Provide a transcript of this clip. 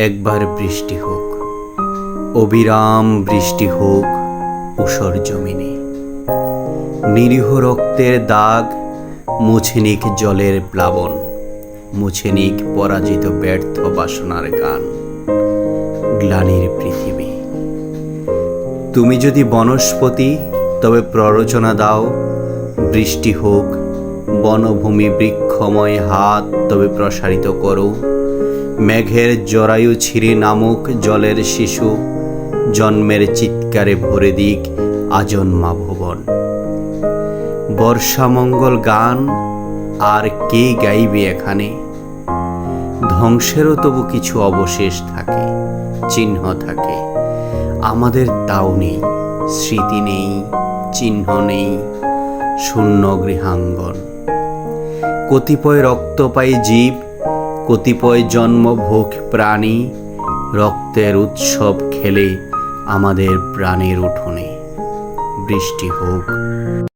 একবার বৃষ্টি হোক, অবিরাম বৃষ্টি হোক ঊষর জমিনে। নিরীহ রক্তের দাগ মুছে নিক জলের প্লাবন, মুছে নিক পরাজিত ব্যর্থ বাসনার গান। গ্লানির পৃথিবী, তুমি যদি বনস্পতি তবে প্ররোচনা দাও। বৃষ্টি হোক বনভূমি বৃক্ষময় হাত তবে প্রসারিত করো। মেঘের জরায়ু ছিঁড়ে নামুক জলের শিশু, জন্মের চিৎকারে ভরে দিক আজন্মা ভুবন। বর্ষামঙ্গল গান আর কে গাইবে এখানে? ধ্বংসেরও তবু কিছু অবশেষ থাকে, চিহ্ন থাকে। আমাদের তাও নেই, স্মৃতি নেই, চিহ্ন নেই, শূন্য গৃহাঙ্গন। কতিপয় রক্তপায়ী জীব, কতিপয় জন্মভোগ প্রাণী, রক্তের উৎসব খেলে আমাদের প্রাণের উঠোনে। বৃষ্টি হোক।